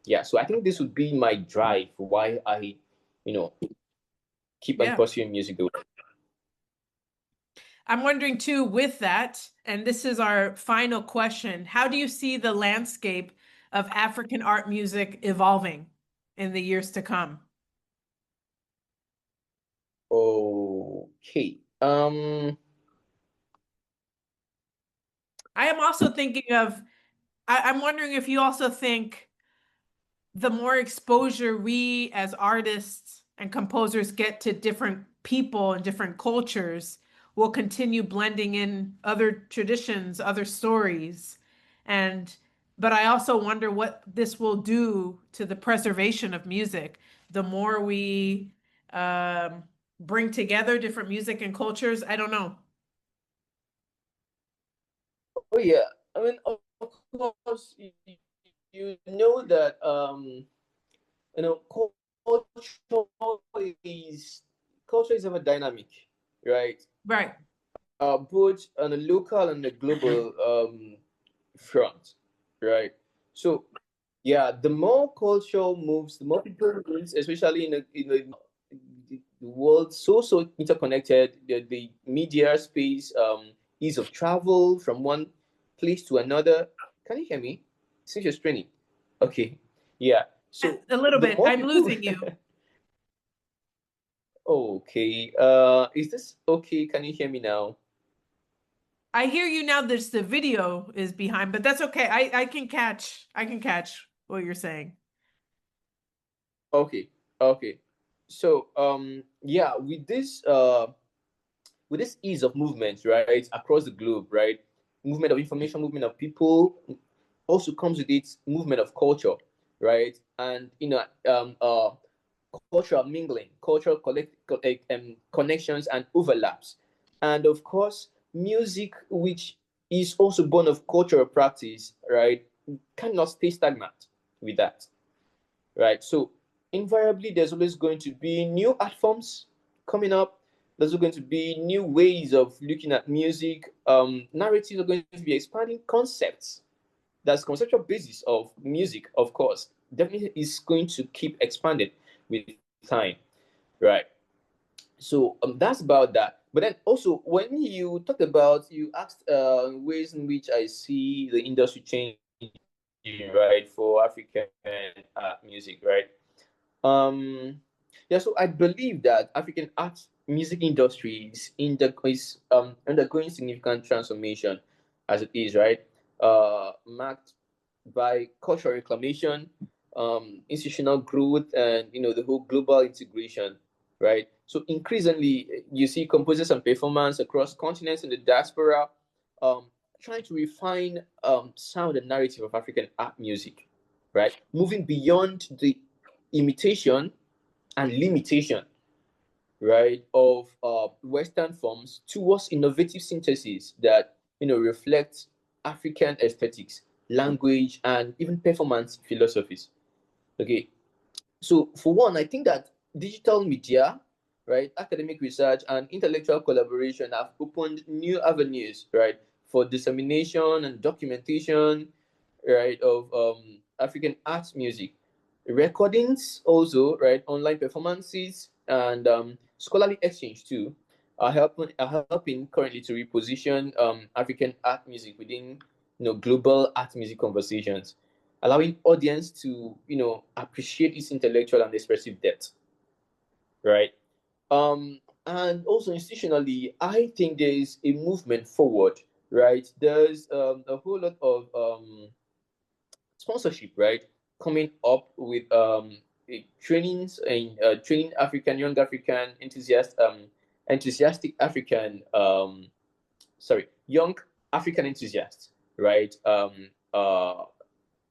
[SPEAKER 4] Yeah, so I think this would be my drive for why I, you know, keep on
[SPEAKER 3] Yeah.
[SPEAKER 4] pursuing music.
[SPEAKER 3] I'm wondering too, with that, and this is our final question, how do you see the landscape of African art music evolving in the years to come?
[SPEAKER 4] Okay.
[SPEAKER 3] I am also thinking of, I'm wondering if you also think the more exposure we as artists and composers get to different people and different cultures will continue blending in other traditions, other stories. And but I also wonder what this will do to the preservation of music. The more we bring together different music and cultures, I don't know.
[SPEAKER 4] Oh yeah. I mean, of course, you know that culture is culture is ever dynamic, right?
[SPEAKER 3] Right.
[SPEAKER 4] Both on a local and a global front, right? So yeah, the more culture moves, the more people moves, especially the world so interconnected. The media space, ease of travel from one place to another. Can you hear me? Since you're straining. Okay. Yeah. So
[SPEAKER 3] A little
[SPEAKER 4] the
[SPEAKER 3] bit.
[SPEAKER 4] more
[SPEAKER 3] I'm
[SPEAKER 4] people.
[SPEAKER 3] losing you.
[SPEAKER 4] Okay. Is this okay? Can you hear me now?
[SPEAKER 3] I hear you now. There's the video is behind, but that's okay. I can catch what you're saying.
[SPEAKER 4] Okay. Okay. So yeah, with this ease of movement, right, across the globe, right, movement of information, movement of people, also comes with its movement of culture, right, and cultural mingling, cultural connections and overlaps, and of course, music, which is also born of cultural practice, right, cannot stay stagnant with that, right? So invariably, there's always going to be new art forms coming up. There's going to be new ways of looking at music. Narratives are going to be expanding concepts. That's conceptual basis of music, of course, definitely is going to keep expanding with time, right? So that's about that. But then also, when you asked ways in which I see the industry changing, right, for African music, right? Um, yeah, so I believe that African art music industry is undergoing significant transformation as it is, right? Marked by cultural reclamation, institutional growth, and the whole global integration, right? So increasingly, you see composers and performers across continents in the diaspora, um, trying to refine sound and narrative of African art music, right? Moving beyond the imitation and limitation, right, of Western forms towards innovative synthesis that reflect African aesthetics, language, and even performance philosophies. Okay, so for one, I think that digital media, right, academic research, and intellectual collaboration have opened new avenues, right, for dissemination and documentation, right, of African arts music. Recordings also, right, online performances, and scholarly exchange too are helping currently to reposition African art music within global art music conversations, allowing audience to appreciate its intellectual and expressive depth, right? And also institutionally, I think there is a movement forward, right? There's a whole lot of sponsorship, right, coming up with trainings and training young African enthusiastic African young African enthusiasts, right?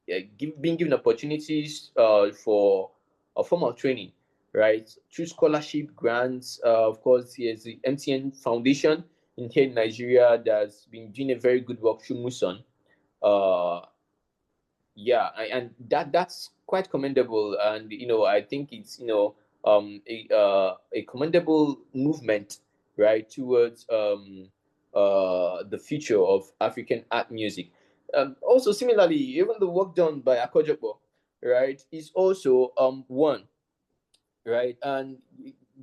[SPEAKER 4] Yeah, being given opportunities for a formal training, right? Through scholarship grants, of course, here's the MTN Foundation here in Nigeria that's been doing a very good work through Muson. Uh, yeah, and that's quite commendable, and I think it's a commendable movement, right, towards the future of African art music. Also, similarly, even the work done by Akojopo, right, is also one, right, and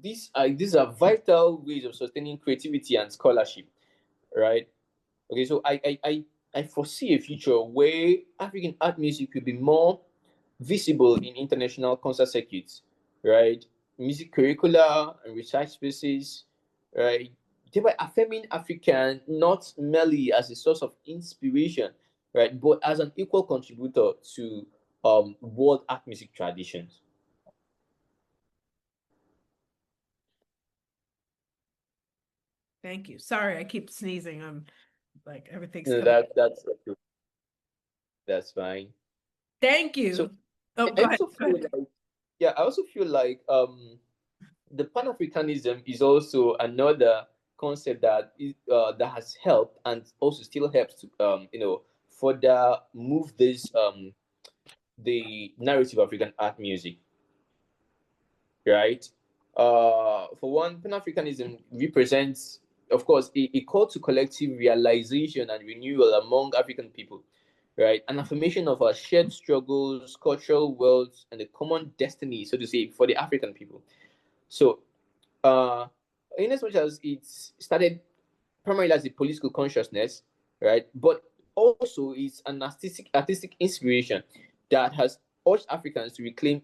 [SPEAKER 4] these are vital ways of sustaining creativity and scholarship, right. Okay, so I foresee a future where African art music will be more visible in international concert circuits, right? Music curricula and research spaces, right? Thereby affirming African not merely as a source of inspiration, right, but as an equal contributor to world art music traditions.
[SPEAKER 3] Thank you. Sorry, I keep sneezing. I'm like everything's
[SPEAKER 4] No,
[SPEAKER 3] coming.
[SPEAKER 4] that's fine.
[SPEAKER 3] Thank
[SPEAKER 4] So
[SPEAKER 3] you. Oh,
[SPEAKER 4] I
[SPEAKER 3] go ahead.
[SPEAKER 4] also
[SPEAKER 3] Go
[SPEAKER 4] feel
[SPEAKER 3] ahead.
[SPEAKER 4] like I also feel like the Pan Africanism is also another concept that has helped and also still helps to further move this the narrative of African art music, right? For one, Pan Africanism represents, of course, a call to collective realization and renewal among African people, right? An affirmation of our shared struggles, cultural worlds, and a common destiny, so to say, for the African people. So, uh, in as much as it's started primarily as a political consciousness, right? But also it's an artistic inspiration that has urged Africans to reclaim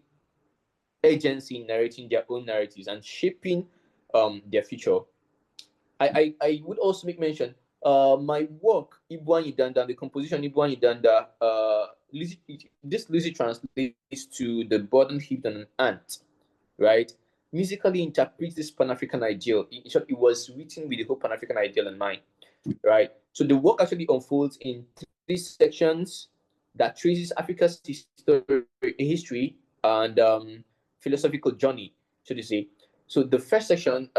[SPEAKER 4] agency in narrating their own narratives and shaping their future. I would also make mention my work Ibwan Idanda, the composition Ibwan Idanda, this loosely translates to the burden heaped on an ant, right? Musically interprets this Pan African ideal. In short, it was written with the whole Pan African ideal in mind, right? So the work actually unfolds in three sections that traces Africa's history and philosophical journey, so to say. So the first section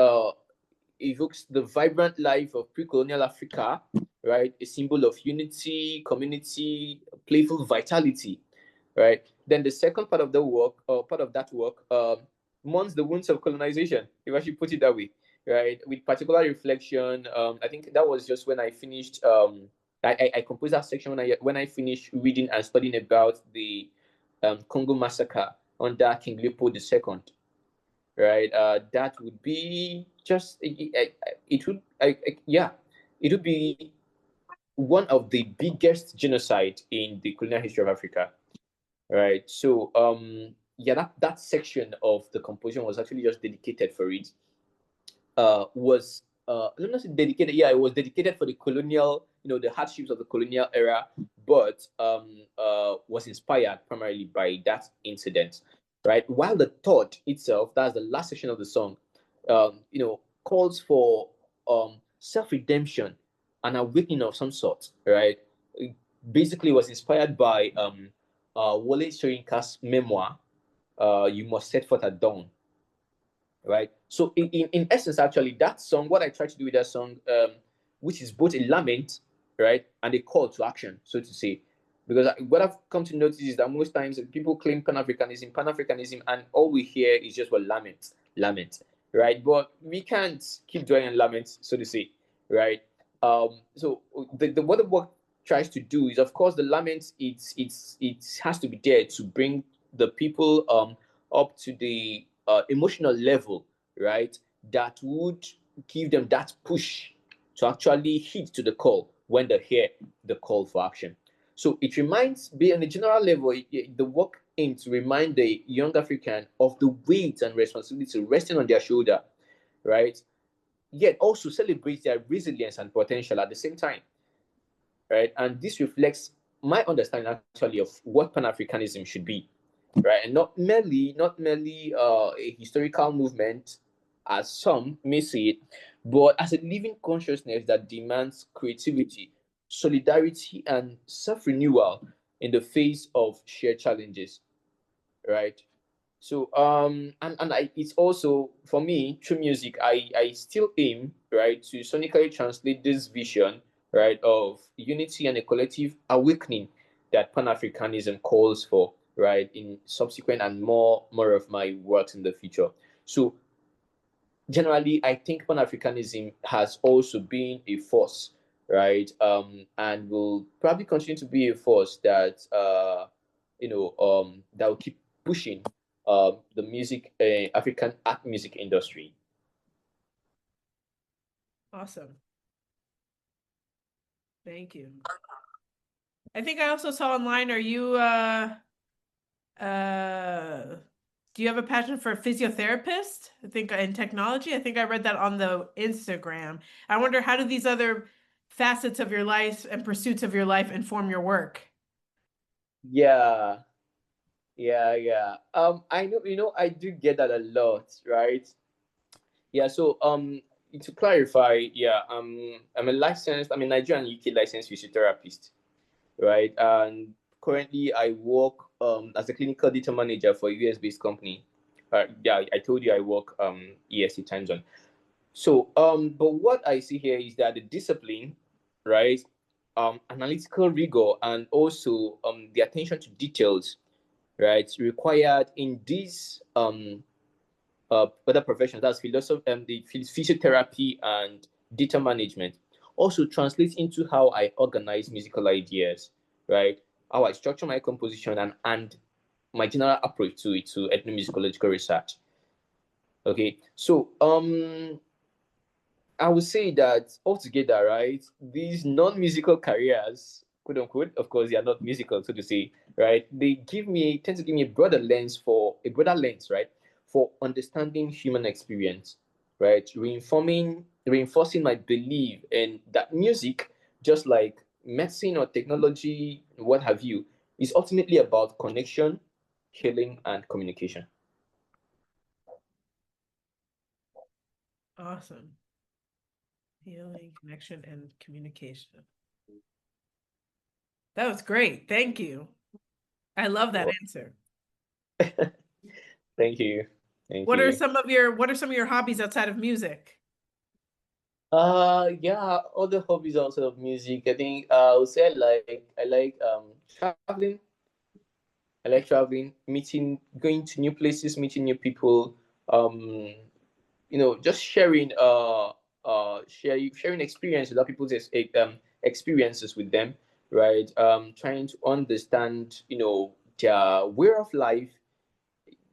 [SPEAKER 4] evokes the vibrant life of pre-colonial Africa, right? A symbol of unity, community, playful vitality, right? Then the second part of the work, or part of that work, mourns the wounds of colonization, if I should put it that way, right? With particular reflection. I think that was just when I finished. I composed that section when I finished reading and studying about the Congo massacre under King Leopold II, right? That would be just it would yeah, it would be one of the biggest genocide in the colonial history of Africa, right? So yeah, that section of the composition was actually just dedicated for it. Was let me not say dedicated. Yeah, it was dedicated for the colonial, the hardships of the colonial era, but was inspired primarily by that incident, right? While the thought itself, that's the last section of the song, calls for self redemption, an awakening of some sort, right? It basically was inspired by Wole Soyinka's memoir, "You Must Set Forth at Dawn," right? So in essence, actually, that song, what I try to do with that song, which is both a lament, right, and a call to action, so to say, Because what I've come to notice is that most times people claim Pan-Africanism, and all we hear is just what lament, right? But we can't keep dwelling on lament, so to say, right? So what the work tries to do is, of course, the lament, it has to be there to bring the people up to the emotional level, right? That would give them that push to actually hit to the call when they hear the call for action. So it reminds, be on a general level, the work aims to remind the young African of the weight and responsibility resting on their shoulder, right? Yet also celebrate their resilience and potential at the same time, right? And this reflects my understanding actually of what Pan-Africanism should be, right? And not merely a historical movement, as some may see it, but as a living consciousness that demands creativity, solidarity, and self-renewal in the face of shared challenges, right? So it's also, for me, through music, I still aim, right, to sonically translate this vision, right, of unity and a collective awakening that Pan-Africanism calls for, right, in subsequent and more of my works in the future. So generally, I think Pan-Africanism has also been a force, right, and will probably continue to be a force that that will keep pushing the music, African art music industry.
[SPEAKER 3] Awesome. Thank you. I think I also saw online, are you do you have a passion for a physiotherapist? I think in technology. I think I read that on the Instagram. I wonder, how do these other facets of your life and pursuits of your life inform your work?
[SPEAKER 4] Yeah, yeah. I know, I do get that a lot, right? Yeah, so to clarify, yeah, I'm a Nigerian UK licensed physiotherapist, right? And currently I work as a clinical data manager for a US-based company. Yeah, I told you I work EST time zone. So but what I see here is that the discipline, right? Analytical rigor, and also the attention to details, right, required in these other professions, that's philosophy and the physiotherapy and data management, also translates into how I organize musical ideas, right? How I structure my composition, and my general approach to it, to ethnomusicological research. Okay, so I would say that altogether, right, these non-musical careers, quote unquote, of course, they are not musical, so to say, right? They tend to give me a broader lens, right, for understanding human experience, right? Reinforcing my belief in that music, just like medicine or technology, what have you, is ultimately about connection, healing, and communication.
[SPEAKER 3] Awesome. Healing, connection, and communication. That was great. Thank you. I love that answer.
[SPEAKER 4] Thank you. Thank
[SPEAKER 3] What are
[SPEAKER 4] you.
[SPEAKER 3] some of your hobbies outside of music?
[SPEAKER 4] Yeah, other hobbies outside of music. I think I would say I like traveling. I like traveling, going to new places, meeting new people. Um, just sharing experience with other people's experiences with them, right? Trying to understand, their way of life,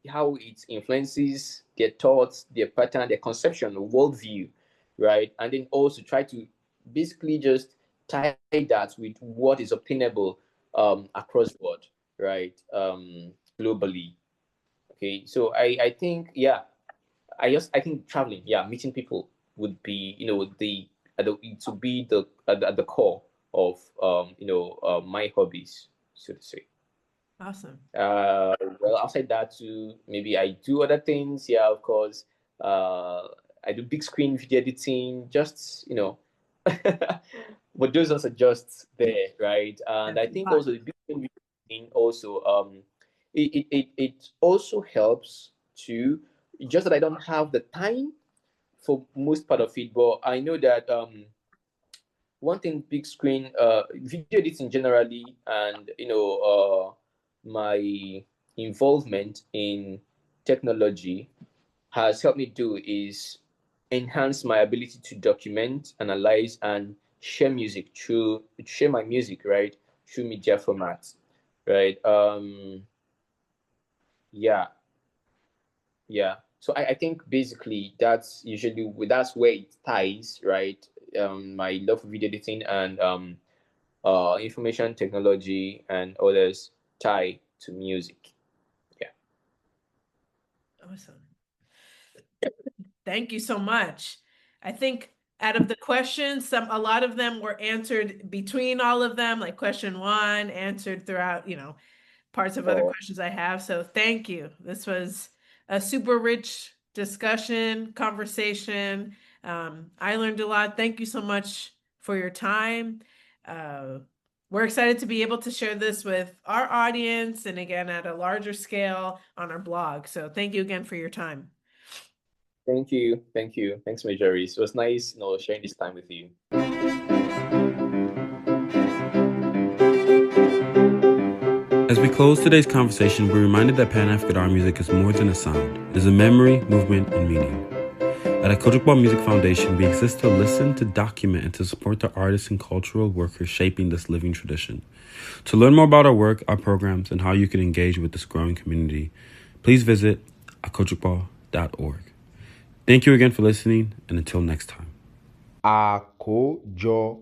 [SPEAKER 4] how it influences their thoughts, their pattern, their conception, worldview, right? And then also try to basically just tie that with what is obtainable across the board, right? Globally. Okay, so I think, yeah, I think traveling, yeah, meeting people would be, to be at the core of my hobbies, so to say.
[SPEAKER 3] Awesome.
[SPEAKER 4] Well, outside that too, maybe I do other things. Yeah, of course. Uh, I do big screen video editing, just but those are just there, right? And I
[SPEAKER 3] That's
[SPEAKER 4] think
[SPEAKER 3] fun.
[SPEAKER 4] also the big screen video editing also it also helps to, just that I don't have the time for most part of it, but I know that one thing big screen video editing generally, and my involvement in technology has helped me do is enhance my ability to document, analyze, and share my music, right, through media formats, right. Yeah, yeah. So I think basically that's where it ties, right. My love for video editing and information technology and others tie to music. Yeah.
[SPEAKER 3] Awesome. Thank you so much. I think out of the questions, a lot of them were answered between all of them, like question one answered throughout, parts of other
[SPEAKER 4] Oh,
[SPEAKER 3] questions I have. So thank you. This was a super rich discussion, conversation. I learned a lot. Thank you so much for your time. We're excited to be able to share this with our audience and again at a larger scale on our blog. So thank you again for your time.
[SPEAKER 4] thank you. Thank you. Thanks, Marjoris. It was nice, sharing this time with you.
[SPEAKER 1] As we close today's conversation, we're reminded that Pan-African art music is more than a sound. It is a memory, movement, and meaning. At Akojokbo Music Foundation, we exist to listen, to document, and to support the artists and cultural workers shaping this living tradition. To learn more about our work, our programs, and how you can engage with this growing community, please visit akojokbo.org. Thank you again for listening, and until next time.
[SPEAKER 2] Akojokbo.